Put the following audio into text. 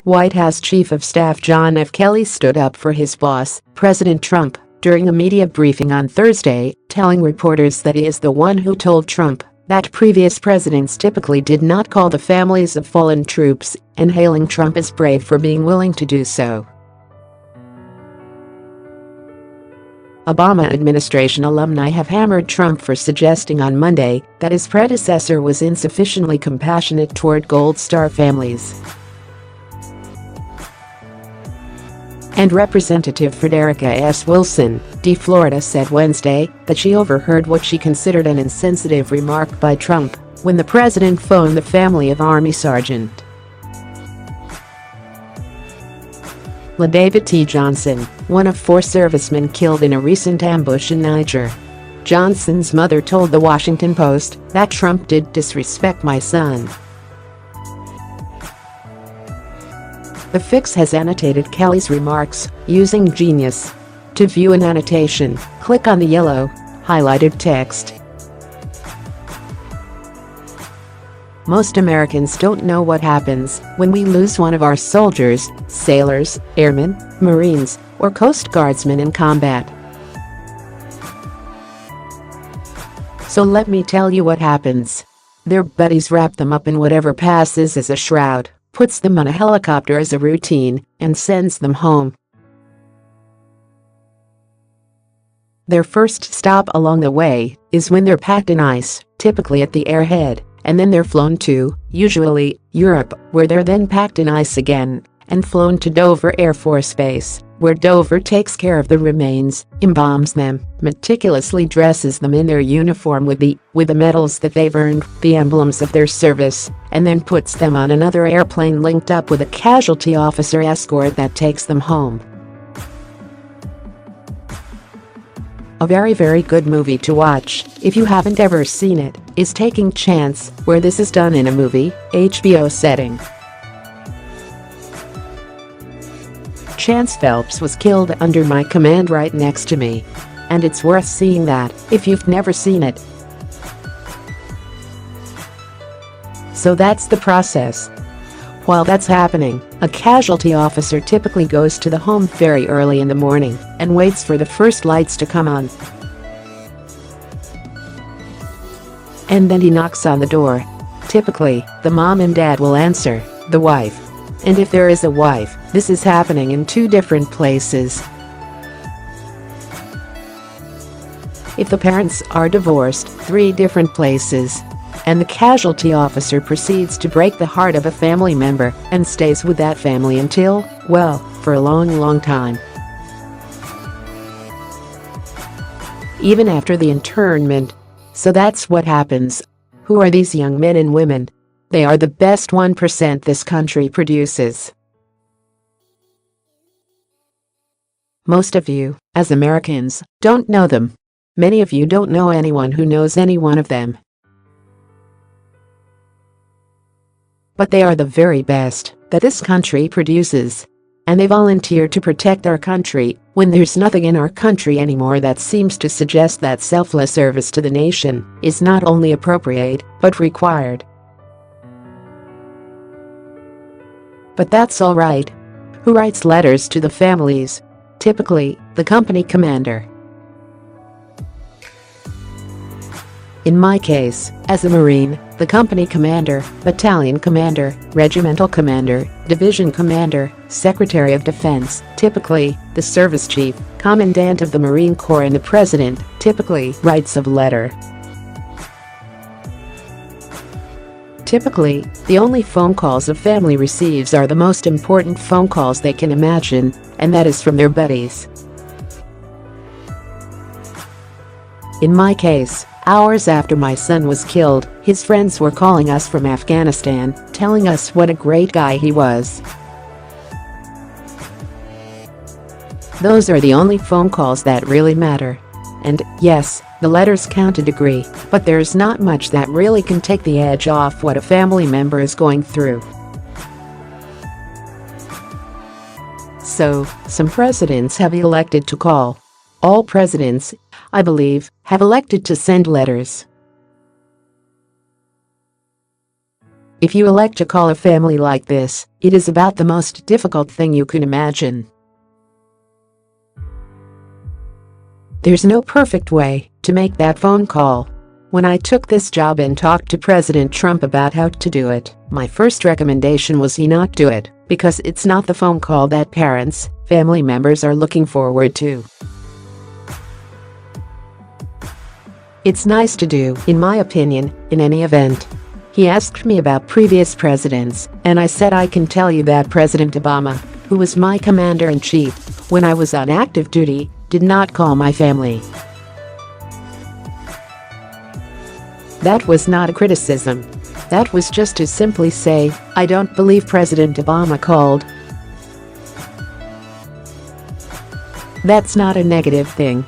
White House Chief of Staff John F. Kelly stood up for his boss, President Trump, during a media briefing on Thursday, telling reporters that he is the one who told Trump that previous presidents typically did not call the families of fallen troops, and hailing Trump as brave for being willing to do so. Obama administration alumni have hammered Trump for suggesting on Monday that his predecessor was insufficiently compassionate toward Gold Star families. And Representative Frederica S. D-Fla said Wednesday that she overheard what she considered an insensitive remark by Trump when the president phoned the family of Army Sgt. David T. Johnson, one of 4 servicemen killed in a recent ambush in Niger. Johnson's mother told The Washington Post that Trump did disrespect my son. The Fix has annotated Kelly's remarks using Genius. To view an annotation, click on the yellow, highlighted text. Most Americans don't know what happens when we lose one of our soldiers, sailors, airmen, Marines, or Coast Guardsmen in combat. So let me tell you what happens. Their buddies wrap them up in whatever passes as a shroud, puts them on a helicopter as a routine, and sends them home. Their first stop along the way is when they're packed in ice, typically at the airhead, and then they're flown to, usually, Europe, where they're then packed in ice again, and flown to Dover Air Force Base, where Dover takes care of the remains, embalms them, meticulously dresses them in their uniform with the medals that they've earned, the emblems of their service, and then puts them on another airplane linked up with a casualty officer escort that takes them home. A very good movie to watch, if you haven't ever seen it, is Taking Chance, where this is done in a movie, HBO setting. Chance Phelps was killed under my command right next to me. And it's worth seeing that, if you've never seen it. So that's the process. While that's happening, a casualty officer typically goes to the home very early in the morning and waits for the first lights to come on. And then he knocks on the door. Typically, the mom and dad will answer, the wife. And if there is a wife, this is happening in 2 different places. If the parents are divorced, 3 different places. And the casualty officer proceeds to break the heart of a family member and stays with that family until, well, for a long time. Even after the internment. So that's what happens. Who are these young men and women? They are the best 1% this country produces. Most of you, as Americans, don't know them. Many of you don't know anyone who knows any one of them. But they are the very best that this country produces. And they volunteer to protect our country when there's nothing in our country anymore that seems to suggest that selfless service to the nation is not only appropriate, but required. But that's all right. Who writes letters to the families? Typically, the company commander. In my case, as a Marine, the company commander, battalion commander, regimental commander, division commander, Secretary of Defense, typically, the service chief, commandant of the Marine Corps, and the president, typically, writes a letter. Typically, the only phone calls a family receives are the most important phone calls they can imagine, and that is from their buddies. In my case, hours after my son was killed, his friends were calling us from Afghanistan, telling us what a great guy he was. Those are the only phone calls that really matter. And, yes, the letters count to a degree, but there's not much that really can take the edge off what a family member is going through. So, some presidents have elected to call. All presidents, I believe, have elected to send letters. If you elect to call a family like this, it is about the most difficult thing you can imagine. There's no perfect way to make that phone call. When I took this job and talked to President Trump about how to do it, my first recommendation was he not do it, because it's not the phone call that parents, family members are looking forward to. It's nice to do, in my opinion, in any event. He asked me about previous presidents, and I said I can tell you that President Obama, who was my commander-in-chief when I was on active duty, did not call my family. That was not a criticism. That was just to simply say, I don't believe President Obama called. That's not a negative thing.